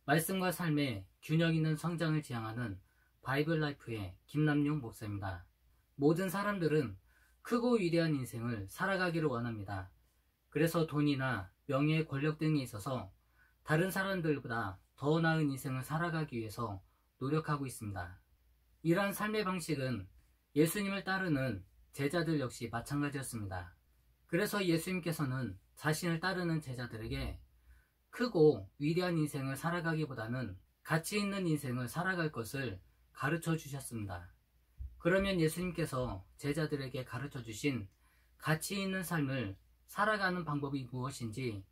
말씀과 삶의 균형 있는 성장을 지향하는 바이블 라이프의 김남용 목사입니다. 모든 사람들은 크고 위대한 인생을 살아가기를 원합니다. 그래서 돈이나 명예, 권력 등에 있어서 다른 사람들보다 더 나은 인생을 살아가기 위해서 노력하고 있습니다. 이러한 삶의 방식은 예수님을 따르는 제자들 역시 마찬가지였습니다. 그래서 예수님께서는 자신을 따르는 제자들에게 크고 위대한 인생을 살아가기보다는 가치 있는 인생을 살아갈 것을 가르쳐 주셨습니다. 그러면 예수님께서 제자들에게 가르쳐 주신 가치 있는 삶을 살아가는 방법이 무엇인지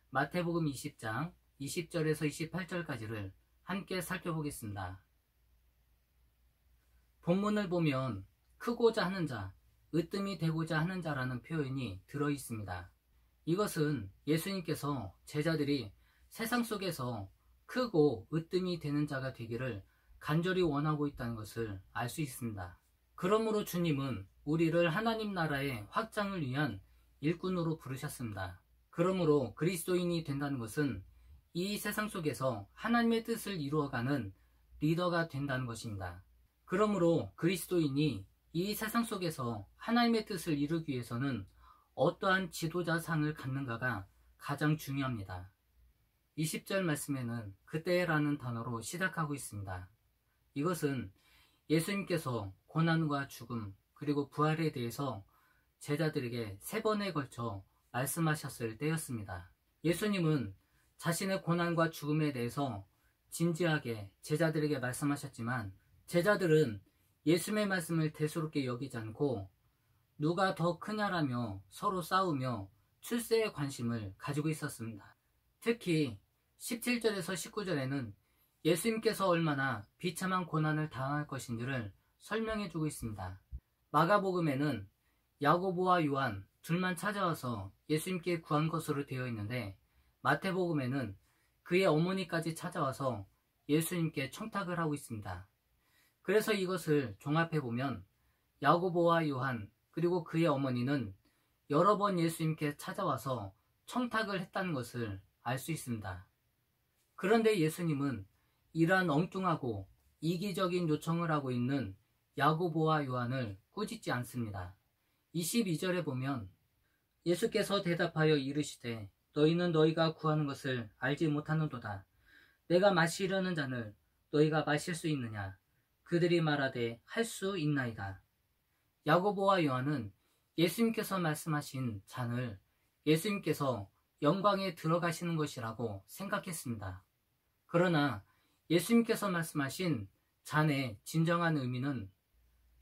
마태복음 20장 20절에서 28절까지를 함께 살펴보겠습니다. 본문을 보면 크고자 하는 자, 으뜸이 되고자 하는 자라는 표현이 들어 있습니다. 이것은 예수님께서 제자들이 세상 속에서 크고 으뜸이 되는 자가 되기를 간절히 원하고 있다는 것을 알 수 있습니다. 그러므로 주님은 우리를 하나님 나라의 확장을 위한 일꾼으로 부르셨습니다. 그러므로 그리스도인이 된다는 것은 이 세상 속에서 하나님의 뜻을 이루어가는 리더가 된다는 것입니다. 그러므로 그리스도인이 이 세상 속에서 하나님의 뜻을 이루기 위해서는 어떠한 지도자상을 갖는가가 가장 중요합니다. 20절 말씀에는 그때라는 단어로 시작하고 있습니다. 이것은 예수님께서 고난과 죽음 그리고 부활에 대해서 제자들에게 3번에 걸쳐 말씀하셨을 때였습니다. 예수님은 자신의 고난과 죽음에 대해서 진지하게 제자들에게 말씀하셨지만 제자들은 예수님의 말씀을 대수롭게 여기지 않고 누가 더 크냐라며 서로 싸우며 출세에 관심을 가지고 있었습니다. 특히 17절에서 19절에는 예수님께서 얼마나 비참한 고난을 당할 것인지를 설명해 주고 있습니다. 마가복음에는 야고보와 요한 둘만 찾아와서 예수님께 구한 것으로 되어 있는데 마태복음에는 그의 어머니까지 찾아와서 예수님께 청탁을 하고 있습니다. 그래서 이것을 종합해보면 야고보와 요한 그리고 그의 어머니는 여러 번 예수님께 찾아와서 청탁을 했다는 것을 알 수 있습니다. 그런데 예수님은 이러한 엉뚱하고 이기적인 요청을 하고 있는 야고보와 요한을 꾸짖지 않습니다. 22절에 보면 예수께서 대답하여 이르시되 너희는 너희가 구하는 것을 알지 못하는도다. 내가 마시려는 잔을 너희가 마실 수 있느냐? 그들이 말하되 할 수 있나이다. 야고보와 요한은 예수님께서 말씀하신 잔을 예수님께서 영광에 들어가시는 것이라고 생각했습니다. 그러나 예수님께서 말씀하신 잔의 진정한 의미는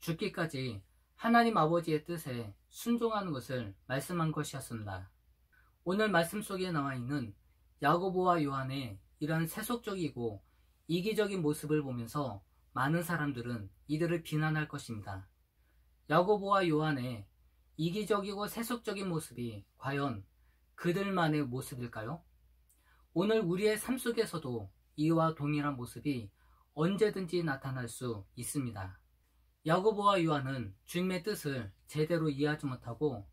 죽기까지 하나님 아버지의 뜻에 순종하는 것을 말씀한 것이었습니다. 오늘 말씀 속에 나와 있는 야고보와 요한의 이런 세속적이고 이기적인 모습을 보면서 많은 사람들은 이들을 비난할 것입니다. 야고보와 요한의 이기적이고 세속적인 모습이 과연 그들만의 모습일까요? 오늘 우리의 삶 속에서도 이와 동일한 모습이 언제든지 나타날 수 있습니다. 야고보와 요한은 주님의 뜻을 제대로 이해하지 못하고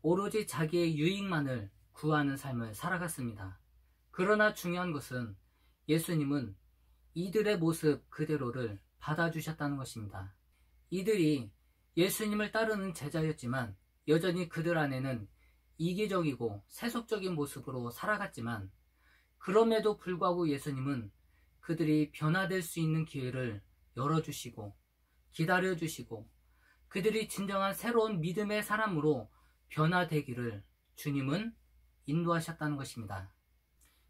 오로지 자기의 유익만을 구하는 삶을 살아갔습니다. 그러나 중요한 것은 예수님은 이들의 모습 그대로를 받아주셨다는 것입니다. 이들이 예수님을 따르는 제자였지만 여전히 그들 안에는 이기적이고 세속적인 모습으로 살아갔지만 그럼에도 불구하고 예수님은 그들이 변화될 수 있는 기회를 열어주시고 기다려주시고 그들이 진정한 새로운 믿음의 사람으로 변화되기를 주님은 인도하셨다는 것입니다.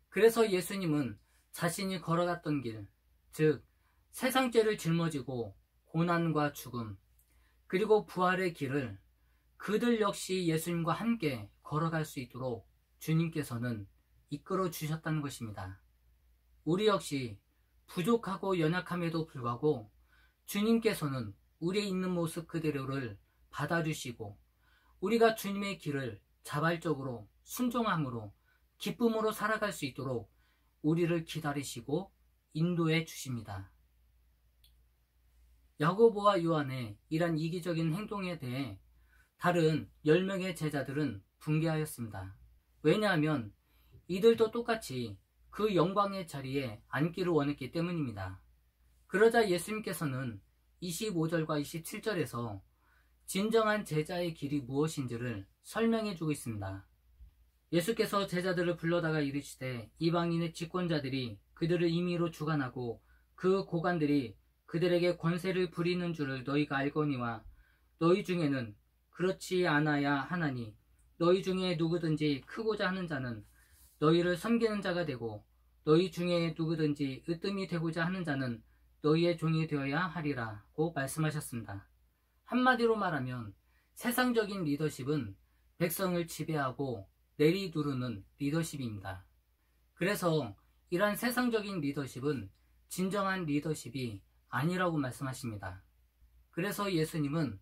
그래서 예수님은 자신이 걸어갔던 길, 즉 세상 죄를 짊어지고 고난과 죽음 그리고 부활의 길을 그들 역시 예수님과 함께 걸어갈 수 있도록 주님께서는 이끌어 주셨다는 것입니다. 우리 역시 부족하고 연약함에도 불구하고 주님께서는 우리의 있는 모습 그대로를 받아주시고 우리가 주님의 길을 자발적으로 순종함으로 기쁨으로 살아갈 수 있도록 우리를 기다리시고 인도해 주십니다. 야고보와 요한의 이러한 이기적인 행동에 대해 다른 10명의 제자들은 붕괴하였습니다. 왜냐하면 이들도 똑같이 그 영광의 자리에 앉기를 원했기 때문입니다. 그러자 예수님께서는 25절과 27절에서 진정한 제자의 길이 무엇인지를 설명해 주고 있습니다. 예수께서 제자들을 불러다가 이르시되 이방인의 집권자들이 그들을 임의로 주관하고 그 고관들이 그들에게 권세를 부리는 줄을 너희가 알거니와 너희 중에는 그렇지 않아야 하나니 너희 중에 누구든지 크고자 하는 자는 너희를 섬기는 자가 되고 너희 중에 누구든지 으뜸이 되고자 하는 자는 너희의 종이 되어야 하리라고 말씀하셨습니다. 한마디로 말하면 세상적인 리더십은 백성을 지배하고 내리누르는 리더십입니다. 그래서 이러한 세상적인 리더십은 진정한 리더십이 아니라고 말씀하십니다. 그래서 예수님은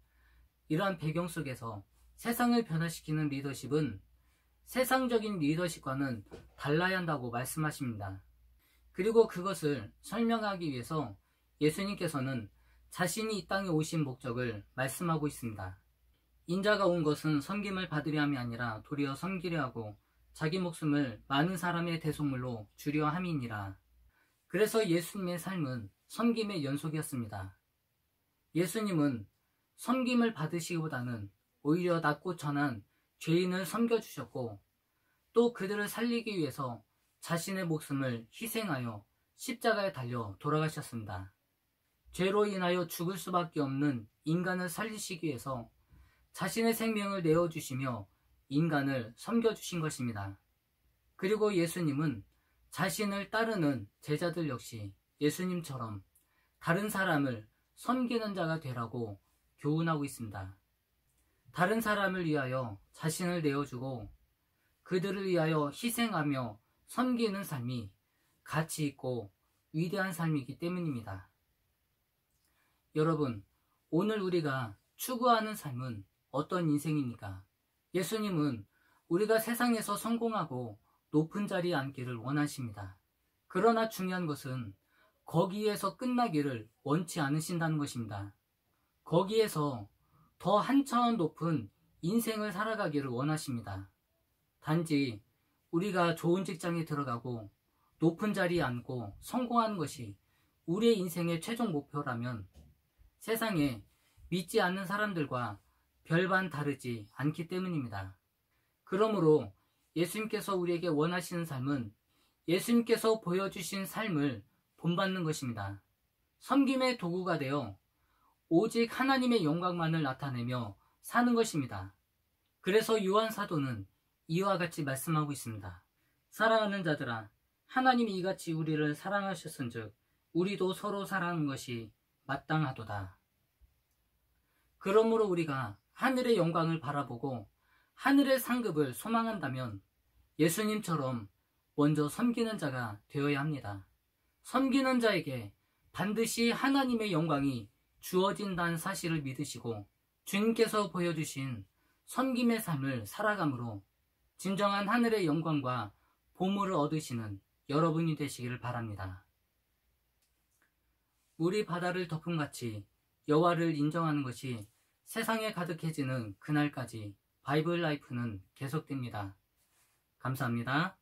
이러한 배경 속에서 세상을 변화시키는 리더십은 세상적인 리더십과는 달라야 한다고 말씀하십니다. 그리고 그것을 설명하기 위해서 예수님께서는 자신이 이 땅에 오신 목적을 말씀하고 있습니다. 인자가 온 것은 섬김을 받으려 함이 아니라 도리어 섬기려 하고 자기 목숨을 많은 사람의 대속물로 주려 함이니라. 그래서 예수님의 삶은 섬김의 연속이었습니다. 예수님은 섬김을 받으시기보다는 오히려 낮고 천한 죄인을 섬겨주셨고 또 그들을 살리기 위해서 자신의 목숨을 희생하여 십자가에 달려 돌아가셨습니다. 죄로 인하여 죽을 수밖에 없는 인간을 살리시기 위해서 자신의 생명을 내어주시며 인간을 섬겨주신 것입니다. 그리고 예수님은 자신을 따르는 제자들 역시 예수님처럼 다른 사람을 섬기는 자가 되라고 교훈하고 있습니다. 다른 사람을 위하여 자신을 내어주고 그들을 위하여 희생하며 섬기는 삶이 가치 있고 위대한 삶이기 때문입니다. 여러분, 오늘 우리가 추구하는 삶은 어떤 인생입니까? 예수님은 우리가 세상에서 성공하고 높은 자리에 앉기를 원하십니다. 그러나 중요한 것은 거기에서 끝나기를 원치 않으신다는 것입니다. 거기에서 더 한 차원 높은 인생을 살아가기를 원하십니다. 단지 우리가 좋은 직장에 들어가고 높은 자리에 앉고 성공하는 것이 우리의 인생의 최종 목표라면 세상에 믿지 않는 사람들과 별반 다르지 않기 때문입니다. 그러므로 예수님께서 우리에게 원하시는 삶은 예수님께서 보여주신 삶을 본받는 것입니다. 섬김의 도구가 되어 오직 하나님의 영광만을 나타내며 사는 것입니다. 그래서 요한 사도는 이와 같이 말씀하고 있습니다. 사랑하는 자들아, 하나님이 이같이 우리를 사랑하셨은즉 우리도 서로 사랑하는 것이 마땅하도다. 그러므로 우리가 하늘의 영광을 바라보고 하늘의 상급을 소망한다면 예수님처럼 먼저 섬기는 자가 되어야 합니다. 섬기는 자에게 반드시 하나님의 영광이 주어진다는 사실을 믿으시고 주님께서 보여주신 섬김의 삶을 살아감으로 진정한 하늘의 영광과 보물을 얻으시는 여러분이 되시기를 바랍니다. 물이 바다를 덮음같이 여호와를 인정하는 것이 세상에 가득해지는 그날까지 바이블 라이프는 계속됩니다. 감사합니다.